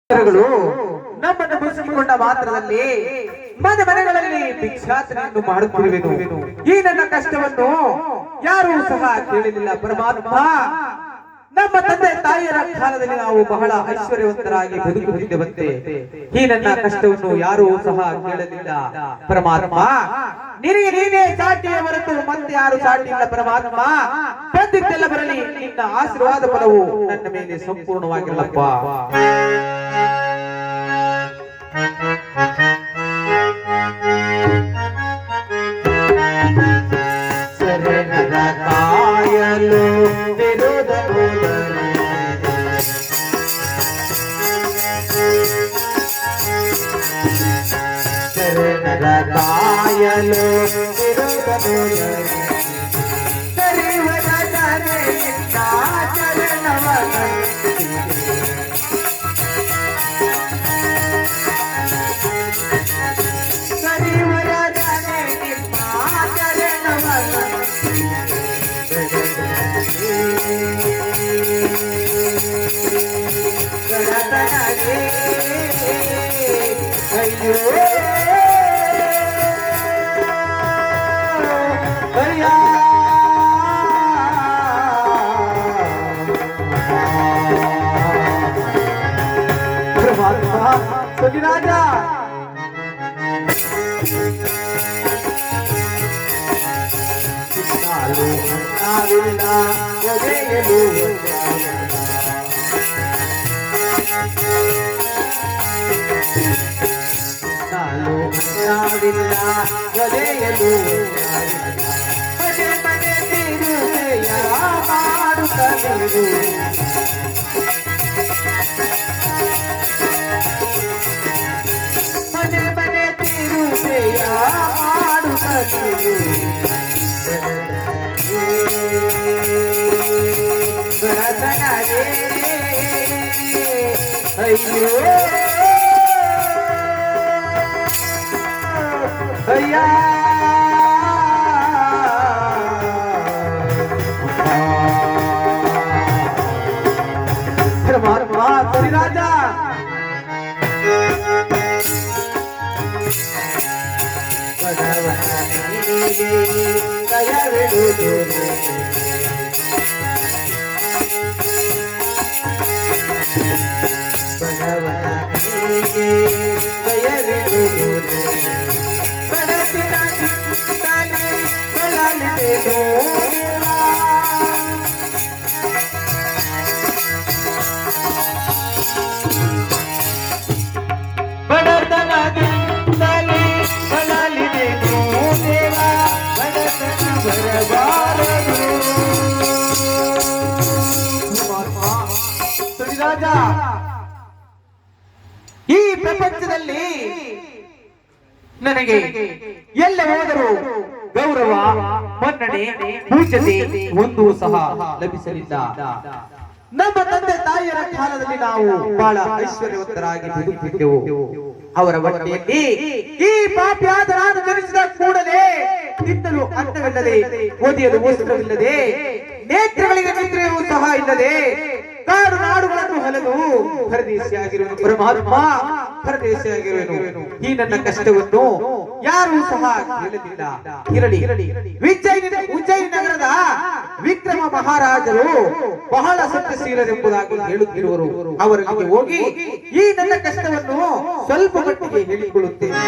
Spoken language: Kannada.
ನಮ್ಮನ್ನು ಮುಗಿಸಿಕೊಂಡ ಮಾತ್ರದಲ್ಲಿ ಮನೆ ಮನೆಗಳಲ್ಲಿ ಭಿಕ್ಷಾಟನೆಯನ್ನು ಮಾಡುತ್ತಿರುವೆನು. ಈ ನನ್ನ ಕಷ್ಟವನ್ನು ಯಾರೂ ಸಹ ಕೇಳಲಿಲ್ಲ ಪರಮಾತ್ಮ. ನಮ್ಮ ತಂದೆ ತಾಯಿಯರ ಕಾಲದಲ್ಲಿ ನಾವು ಬಹಳ ಐಶ್ವರ್ಯವಂತರಾಗಿ ಬದುಕುತ್ತಿದ್ದೆವಂತೆ. ಈ ನನ್ನ ಕಷ್ಟವನ್ನು ಯಾರೂ ಸಹ ಕೇಳಲಿಲ್ಲ ಪರಮಾತ್ಮ. ನಿನಗೆ ನೀನೇ ಸಾಟಿಯ ಹೊರತು ಮತ್ತೆ ಯಾರು ಸಾಟಿ ಇಲ್ಲ ಪರಮಾತ್ಮ. ಬಂದಿದ್ದೆಲ್ಲ ಬರಲಿ, ನಿನ್ನ ಆಶೀರ್ವಾದ ಫಲವು ನನ್ನ ಮೇಲೆ ಸಂಪೂರ್ಣವಾಗಿರಲಪ್ಪ. ಶರಣರ ಕಾಯಲು ವಿರೋಧ ಶರಣರ ಕಾಯಲು ವಿರೋಧ ರಾಜ ಒದೆಯಲು ಮನೆ ಮನೆ ತಿರುಗೆಯ ಮಾಡುತ್ತಲಿರು. ಮನೆ ಮನೆ ತಿರುಗೆಯ ಮಾಡುತ್ತಲಿರು. ಗಣತನರೇ ಅಯ್ಯೋ भैया परमात्मा श्री राजा दया ಈ ಪ್ರಪಂಚದಲ್ಲಿ ನನಗೆ ಎಲ್ಲ ಹೋದರೂ ಗೌರವ ಮನ್ನಣೆ ಪೂಜ್ಯತೆ ಒಂದೂ ಸಹ ಲಭಿಸಲಿಲ್ಲ. ನಮ್ಮ ತಂದೆ ತಾಯಿಯರ ಕಾಲದಲ್ಲಿ ನಾವು ಬಹಳ ಐಶ್ವರ್ಯವಂತರಾಗಿ ಬದುಕುತ್ತಿದ್ದೆವು. ಅವರ ಹೊಟ್ಟೆಯಲ್ಲಿ ಈ ಪಾಪಿಯಾದ ನಾನು ಜನಿಸಿದ ಕೂಡಲೇ ತಿನ್ನಲು ಅನ್ನವಿಲ್ಲದೆ, ಓದಿಯಲು ವಸ್ತ್ರವಿಲ್ಲದೆ, ನೇತ್ರಗಳಿಗೆ ನಿದ್ರೆಯೂ ಸಹ ಇಲ್ಲದೆ ಕಾಡು ನಾಡುಗಳನ್ನು ಹಲದು ಪರದೇಶಿಯಾಗಿರುವನು ಪರಮಾತ್ಮ, ಪರದೇಶಿಯಾಗಿರುವನು. ಈ ನನ್ನ ಕಷ್ಟವನ್ನು ಯಾರೂ ಸಹ ಕೇಳಲಿಲ್ಲ. ಇರಲಿ, ಉಜ್ಜಯಿನಿ ನಗರದ ವಿಕ್ರಮ ಮಹಾರಾಜರು ಬಹಳ ಸತ್ಯಶೀಲರೆಂಬುದಾಗಿ ಹೇಳುತ್ತಿರುವರು. ಅವರಿಗೆ ಹೋಗಿ ಈ ನನ್ನ ಕಷ್ಟವನ್ನು ಸ್ವಲ್ಪ ಮಟ್ಟಿಗೆ ಹೇಳಿಕೊಳ್ಳುತ್ತೇನೆ.